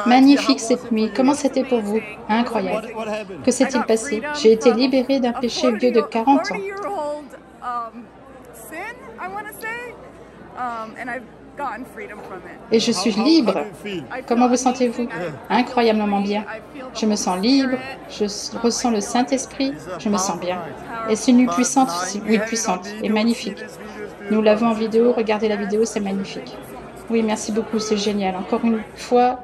Magnifique cette nuit. Comment c'était pour vous? Incroyable. Que s'est-il passé? J'ai été libérée d'un péché vieux de 40 ans. Et je suis libre. Comment vous sentez-vous? Incroyablement bien. Je me sens libre, je ressens le Saint-Esprit, je me sens bien. Est-ce une nuit puissante? Oui, puissante et magnifique. Nous l'avons en vidéo, regardez la vidéo, c'est magnifique. Oui, merci beaucoup, c'est génial. Encore une fois,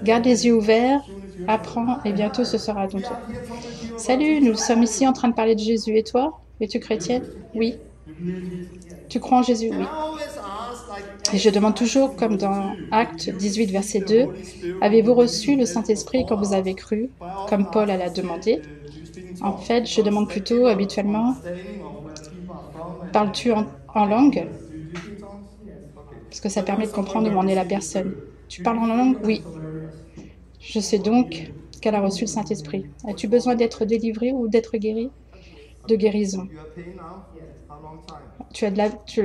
garde les yeux ouverts, apprends et bientôt ce sera à ton tour. Salut, nous sommes ici en train de parler de Jésus. Et toi? Es-tu chrétienne? Oui. Tu crois en Jésus? Oui. Et je demande toujours, comme dans Actes 18, verset 2, avez-vous reçu le Saint-Esprit quand vous avez cru, comme Paul l'a demandé? En fait, je demande plutôt, habituellement, parles-tu en langue? Parce que ça permet de comprendre où en est la personne. Tu parles en langue? Oui. Je sais donc qu'elle a reçu le Saint-Esprit. As-tu besoin d'être délivré ou d'être guéri? De guérison.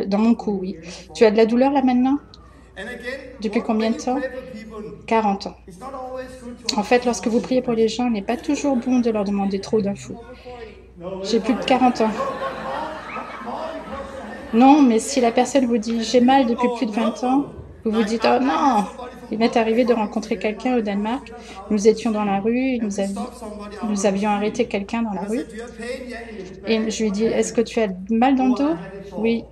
Dans mon cou, oui. Tu as de la douleur là maintenant? Depuis combien de temps? 40 ans. En fait, lorsque vous priez pour les gens, il n'est pas toujours bon de leur demander trop d'infos. J'ai plus de 40 ans. Non, mais si la personne vous dit « j'ai mal depuis plus de 20 ans », vous vous dites « oh non ». Il m'est arrivé de rencontrer quelqu'un au Danemark. Nous étions dans la rue, nous avions arrêté quelqu'un dans la rue. Et je lui ai dit « est-ce que tu as mal dans le dos ?» Oui.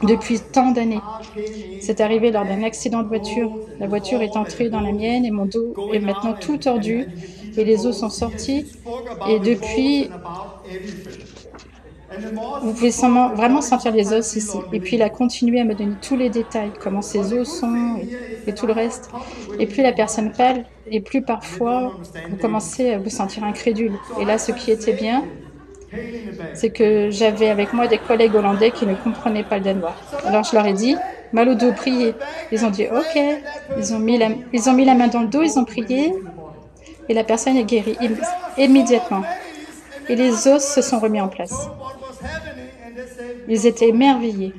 Depuis tant d'années. C'est arrivé lors d'un accident de voiture. La voiture est entrée dans la mienne et mon dos est maintenant tout tordu et les os sont sortis. Et depuis, vous pouvez vraiment sentir les os ici. Et puis il a continué à me donner tous les détails, comment ses os sont et tout le reste. Et plus la personne parle, et plus parfois vous commencez à vous sentir incrédule. Et là, ce qui était bien, c'est que j'avais avec moi des collègues hollandais qui ne comprenaient pas le danois. Alors je leur ai dit, mal au dos, priez. Ils ont dit, ok. Ils ont mis la main dans le dos, ils ont prié, et la personne est guérie immédiatement. Et les os se sont remis en place. Ils étaient émerveillés.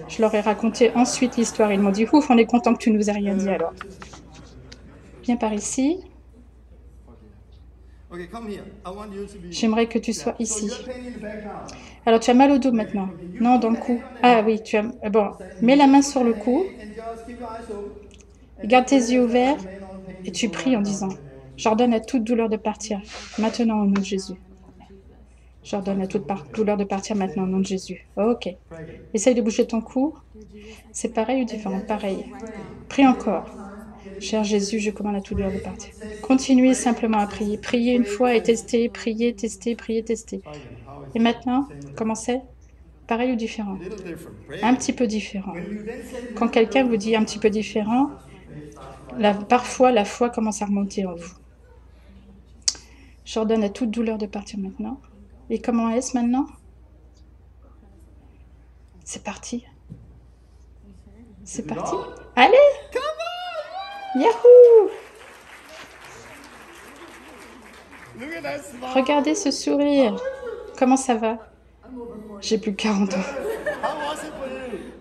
Je leur ai raconté ensuite l'histoire. Ils m'ont dit, ouf, on est content que tu nous aies rien dit alors. Viens par ici. J'aimerais que tu sois ici. Alors, tu as mal au dos maintenant? Non, dans le cou. Ah oui, tu as... Bon, mets la main sur le cou. Garde tes yeux ouverts et tu pries en disant « J'ordonne à toute douleur de partir, maintenant au nom de Jésus. » J'ordonne à toute douleur de partir maintenant au nom de Jésus. Ok. Essaye de bouger ton cou. C'est pareil ou différent? Pareil. Prie encore. Cher Jésus, je commande à toute douleur de partir. Continuez simplement à prier. Priez une fois et testez. Priez, testez, priez, testez. Et maintenant, comment c'est? Pareil ou différent? Un petit peu différent. Quand quelqu'un vous dit un petit peu différent, parfois la foi commence à remonter en vous. J'ordonne à toute douleur de partir maintenant. Et comment est-ce maintenant? C'est parti. C'est parti. Allez! Yahoo! Regardez ce sourire. Comment ça va? J'ai plus de 40 ans.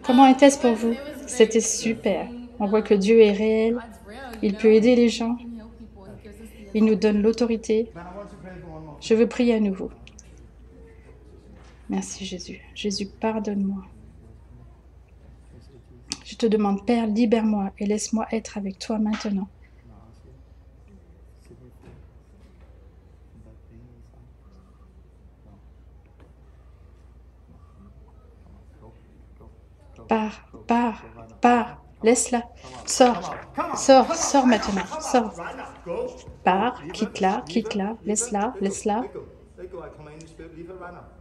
Comment était-ce pour vous? C'était super. On voit que Dieu est réel. Il peut aider les gens. Il nous donne l'autorité. Je veux prier à nouveau. Merci Jésus. Jésus, pardonne-moi. Je te demande, Père, libère-moi et laisse-moi être avec toi maintenant. Pars, laisse-la. Sors maintenant, sors. Pars, quitte-la, laisse-la.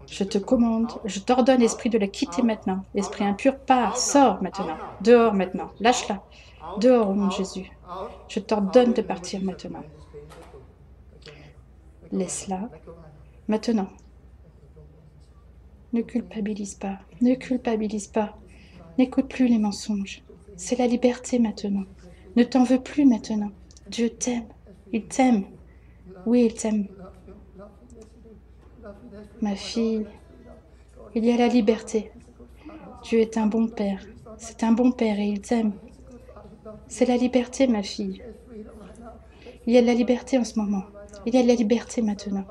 Je te commande, je t'ordonne, esprit, de la quitter maintenant. Esprit impur, pars, sors maintenant, dehors maintenant, lâche-la. Dehors au nom de Jésus. Je t'ordonne de partir maintenant. Laisse-la. Maintenant. Ne culpabilise pas, N'écoute plus les mensonges. C'est la liberté maintenant. Ne t'en veux plus maintenant. Dieu t'aime. Il t'aime. Oui, il t'aime. Ma fille, il y a la liberté. Dieu est un bon père. C'est un bon père et il t'aime. C'est la liberté, ma fille. Il y a de la liberté en ce moment. Il y a de la liberté maintenant.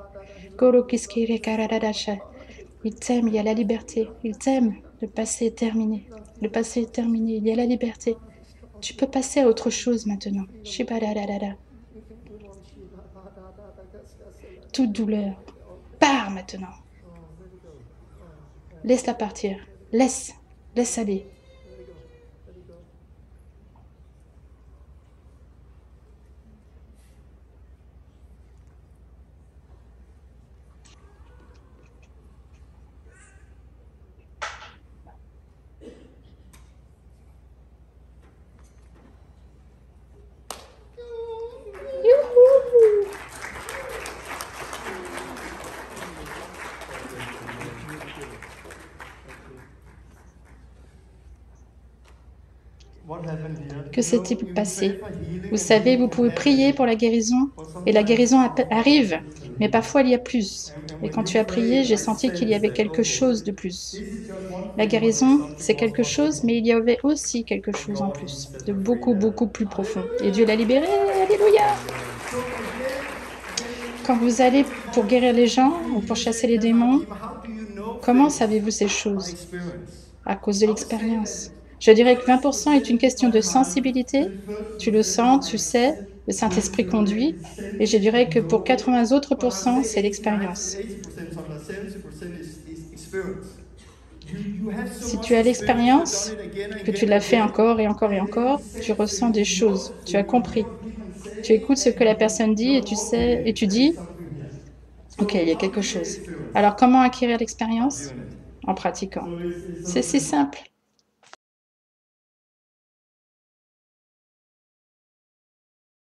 Il t'aime, il y a la liberté. Il t'aime. Le passé est terminé. Le passé est terminé. Il y a la liberté. Tu peux passer à autre chose maintenant. Toute douleur. Pars maintenant. Laisse-la partir. Laisse aller. Youhou! Que s'est-il passé? Vous savez, vous pouvez prier pour la guérison et la guérison arrive, mais parfois il y a plus. Et quand tu as prié, j'ai senti qu'il y avait quelque chose de plus. La guérison, c'est quelque chose, mais il y avait aussi quelque chose en plus, de beaucoup, beaucoup plus profond. Et Dieu l'a libéré, alléluia! Quand vous allez pour guérir les gens ou pour chasser les démons, comment savez-vous ces choses? À cause de l'expérience. Je dirais que 20% est une question de sensibilité. Tu le sens, tu sais, le Saint-Esprit conduit. Et je dirais que pour 80 autres pourcents, c'est l'expérience. Si tu as l'expérience, que tu l'as fait encore et encore et encore, tu ressens des choses, tu as compris. Tu écoutes ce que la personne dit et tu sais, et tu dis, ok, il y a quelque chose. Alors comment acquérir l'expérience? En pratiquant. C'est si simple.